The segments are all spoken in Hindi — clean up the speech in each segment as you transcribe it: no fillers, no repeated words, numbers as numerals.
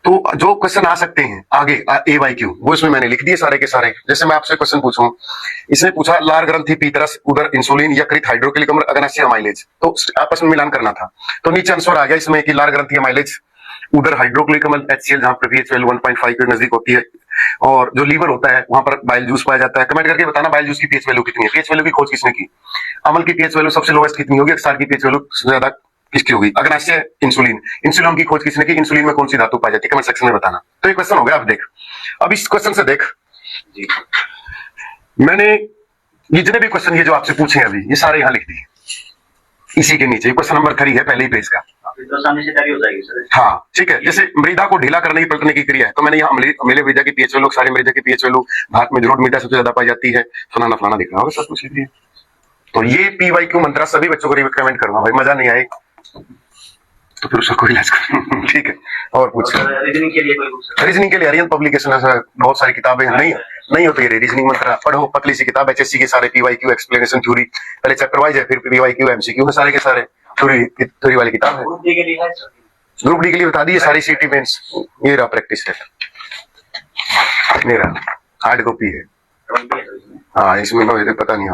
तो जो क्वेश्चन आ सकते हैं आगे AYQ वो इसमें मैंने लिख दिए सारे के सारे। जैसे मैं आपसे क्वेश्चन पूछूं, इसने पूछा लार ग्रंथि पीतरस उधर इंसुलिन यकृत हाइड्रोक्लिक अम्ल अग्नाशय अमाइलेज, तो आपस में मिलान करना था। तो नीचे आंसर आ गया इसमें कि लार ग्रंथि अमाइलेज उधर हाइड्रोक्लिक अम्ल HCl जहां पर पीएच वैल्यू 1.5 के नजदीक होती है, और जो लीवर होता है वहां पर बाइल जूस पाया जाता है। कमेंट करके बताना बाइल जूस की पीएच वैल्यू कितनी है। पीएच वैल्यू की खोज किसने की? अमल की पीएच वैल्यू सबसे लोएस्ट कितनी होगी? XR की पीएच वैल्यू सबसे ज्यादा किसकी होगी? अग्नाशय इंसुलिन। इंसुलिन की खोज किसने की? इंसुलिन में कौन सी धातु पाई जाती है? कमेंट सेक्शन में बताना। तो ये क्वेश्चन हो गया। अब देख, अब इस क्वेश्चन से देख जी, मैंने जितने भी क्वेश्चन ये जो आपसे पूछे अभी ये सारे यहाँ लिख दिए इसी के नीचे। क्वेश्चन नंबर 3 है पहले ही पेज का। तो सामने से तैयारी हो जाएगी सर। हाँ ठीक है। जैसे मृदा को ढीला करने की पलटने की क्रिया है, तो मैंने यहाँ अम्लीय मृदा की पीएच वैल्यू, सारी मृदा की पीएच वैल्यू, भारत में जरूर मृदा सबसे ज्यादा पाई जाती है, फलाना फलाना दिख रहा होगा सब कुछ लिख दिया। तो ये PYQ मंत्रा सभी बच्चों को रिकमेंड करूंगा भाई, मजा नहीं आए तो फिर उसका कोई इलाज करो। ठीक है, और पूछ। रीजनिंग के लिए कोई बुक सर? रीजनिंग के लिए आर्यन पब्लिकेशन है, बहुत सारी किताबें नहीं होती है। रीजनिंग मंत्रा पढ़ो, पतली सी किताब, HSC के सारे PYQ एक्सप्लेनेशन थ्योरी, पहले चैप्टर वाइज है, फिर PYQ MCQ है, सारे के सारे थ्योरी वाली किताब है। ग्रुप डी के लिए है सर? ग्रुप डी के लिए बता दिए सारी CT मेंस। ये रहा प्रैक्टिस सेट, मेरा हार्ड कॉपी है। हाँ इसमें तो पता नहीं,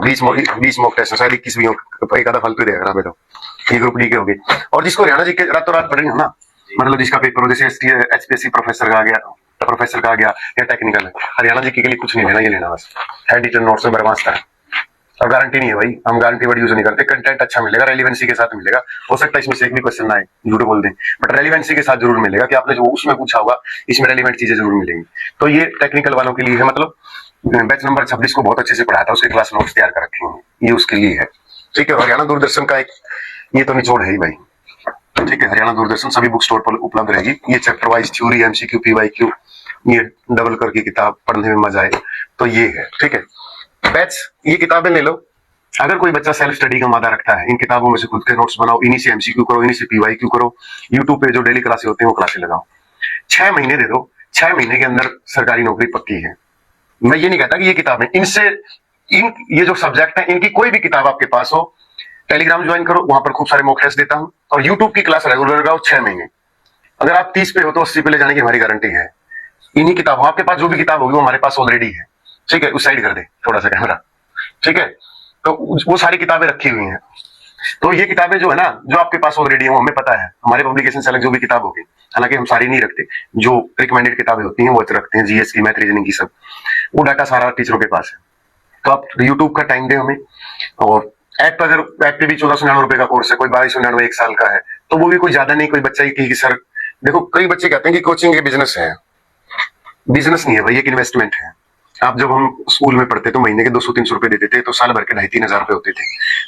20 मॉक टेस्ट शायद 21 भी हो, एक आधा फालतू देगा बेटा। ये ग्रुप डी के हो गए। और जिसको हरियाणा जी के रातों रात पढ़ेंगे ना, मतलब जिसका पेपर हो, जैसे HPSC प्रोफेसर का आ गया या टेक्निकल है, हरियाणा जी के लिए कुछ नहीं लेना, ये लेना बस है डिटेल नोट्स में बर्बाद है। और गारंटी नहीं है भाई, हम गारंटी वर्ड यूज नहीं करते। कंटेंट अच्छा मिलेगा, रेलिवेंसी के साथ मिलेगा। हो सकता है इसमें से एक भी क्वेश्चन ना आए, झूठ बोल दें, बट रेलिवेंसी के साथ जरूर मिलेगा कि आपने जो उसमें पूछा होगा इसमें रेलिवेंट चीजें जरूर मिलेंगी। तो ये टेक्निकल वालों के लिए है, मतलब बैच नंबर 26 को बहुत अच्छे से पढ़ाया था, उसके क्लास नोट्स तैयार कर रखे हैं, ये उसके लिए है। ठीक है, हरियाणा दूरदर्शन का एक ये तो निचोड़ है ही भाई। ठीक है, हरियाणा दूरदर्शन सभी बुक स्टोर पर उपलब्ध रहेगी। ये chapter wise theory, MCQ, PYQ, ये डबल करके किताब पढ़ने में मजा आए तो ये है। ठीक है, बैच ये किताबें ले लो। अगर कोई बच्चा सेल्फ स्टडी का मादा रखता है, इन किताबों में से खुद के नोट्स बनाओ, इन्हीं से MCQ करो, इन्हीं से PYQ करो, यूट्यूब पे जो डेली क्लासेस होते हैं वो क्लासेस लगाओ। 6 महीने दे दो, 6 महीने के अंदर सरकारी नौकरी पक्की है। मैं ये नहीं कहता कि ये किताबें इनसे ये जो सब्जेक्ट है इनकी कोई भी किताब आपके पास हो, टेलीग्राम ज्वाइन करो, वहां पर खूब सारे मॉक टेस्ट देता हूं, और यूट्यूब की क्लास रेगुलर लगाओ 6 महीने। अगर आप 30 पे हो तो 80 पे ले जाने की हमारी गारंटी है। इन्हीं किताबों, आपके पास जो भी किताब होगी वो हमारे पास ऑलरेडी है। ठीक है, उस साइड कर दे थोड़ा सा कैमरा। ठीक है, तो वो सारी किताबें रखी हुई हैं। तो ये किताबें जो है ना, जो आपके पास ऑलरेडी है वो हमें पता है, हमारे पब्लिकेशन से अलग जो भी किताब होगी, हालांकि हम सारी नहीं रखते, जो रिकमेंडेड किताबें होती हैं वो रखते हैं, GS की, मैथ, रीजनिंग की, सब वो डाटा सारा टीचरों के पास है। तो आप यूट्यूब का टाइम दे हमें, और ऐप पर, अगर ऐप पे भी 1499 रुपए का कोर्स है, कोई 2299 1 साल का है, तो वो भी कोई ज्यादा नहीं। कोई बच्चा ही कि सर देखो, कई बच्चे कहते हैं कि कोचिंग एक बिजनेस है। बिजनेस नहीं है भाई, एक इन्वेस्टमेंट है। आप जब हम स्कूल में पढ़ते तो महीने के 200-300 रुपए देते थे, तो साल भर के 2,500-3,000 रुपए होते थे।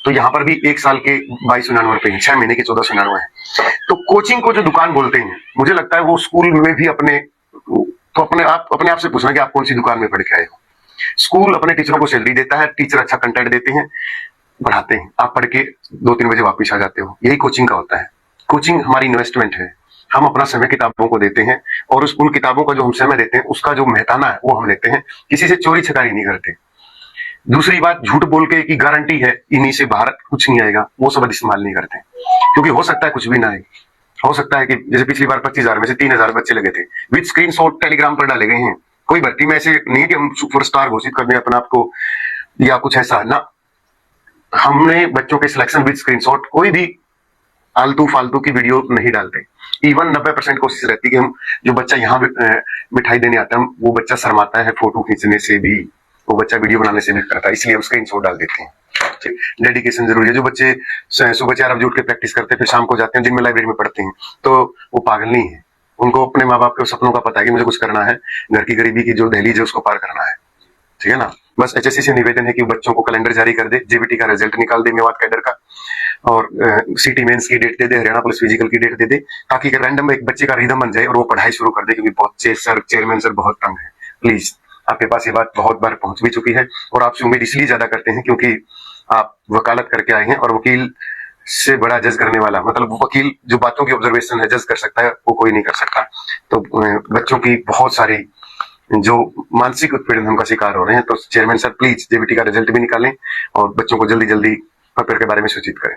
तो यहाँ पर भी 1 साल के 2299 रुपए हैं, 6 महीने के 1499 है। तो कोचिंग को जो दुकान बोलते हैं, मुझे लगता है वो स्कूल में भी तो अपने आप से पूछना कि आप कौन सी दुकान में पढ़ के आए हो। स्कूल अपने टीचरों को सैलरी देता है, टीचर अच्छा कंटेंट देते हैं, पढ़ाते हैं, आप पढ़ के 2-3 बजे वापिस आ जाते हो। यही कोचिंग का होता है। कोचिंग हमारी इन्वेस्टमेंट है। हम अपना समय किताबों को देते हैं, और उन किताबों का जो हम समय देते हैं उसका जो मेहताना है वो हम लेते हैं, किसी से चोरी छकारी नहीं करते। दूसरी बात, झूठ बोल के की गारंटी है इन्हीं से बाहर कुछ नहीं आएगा, वो सब इस्तेमाल नहीं करते, क्योंकि हो सकता है कुछ भी ना आए। हो सकता है कि जैसे पिछली बार 25,000 में से 3,000 बच्चे लगे थे, विद स्क्रीनशॉट टेलीग्राम पर डाले गए हैं। कोई भर्ती में ऐसे नहीं कि हम सुपरस्टार घोषित कर दें अपने आप को या कुछ ऐसा ना। हमने बच्चों के सिलेक्शन विद स्क्रीनशॉट, कोई भी आलतू फालतू की वीडियो नहीं डालते। इवन 90% कोशिश रहती है कि हम जो बच्चा यहाँ मिठाई देने आता है, वो बच्चा शर्माता है फोटो खींचने से भी, वो बच्चा वीडियो बनाने से भी करता है, इसलिए हम स्क्रीनशॉट डाल देते हैं। डेडिकेशन जरूरी है। जो बच्चे सुबह 4 बजे उठ के प्रैक्टिस करते हैं, फिर शाम को जाते हैं, दिन में लाइब्रेरी में पढ़ते हैं, तो वो पागल नहीं है। उनको अपने माँ बाप के सपनों का पता है कि मुझे कुछ करना है, घर की गरीबी की जो दहलीज है उसको पार करना है। ठीक है ना। बस HSC से निवेदन है कि बच्चों को कैलेंडर जारी कर दे, JBT का रिजल्ट निकाल दे, मेवात कैडर का, और CT मेंस की डेट दे दे, हरियाणा पुलिस फिजिकल की डेट दे दे, ताकि रैंडम एक बच्चे का रिदम बन जाए और वो पढ़ाई शुरू कर दे। क्योंकि बहुत सर चेयरमैन सर बहुत तंग है। प्लीज, आपके पास ये बात बहुत बार पहुंच भी चुकी है, और आपसे उम्मीद इसलिए ज्यादा करते हैं क्योंकि आप वकालत करके आए हैं, और वकील से बड़ा जज करने वाला, मतलब वकील जो बातों की ऑब्जर्वेशन है जज कर सकता है, वो कोई नहीं कर सकता। तो बच्चों की बहुत सारी जो मानसिक उत्पीड़न उनका शिकार हो रहे हैं, तो चेयरमैन सर प्लीज JBT का रिजल्ट भी निकालें और बच्चों को जल्दी जल्दी पेपर के बारे में सूचित करें।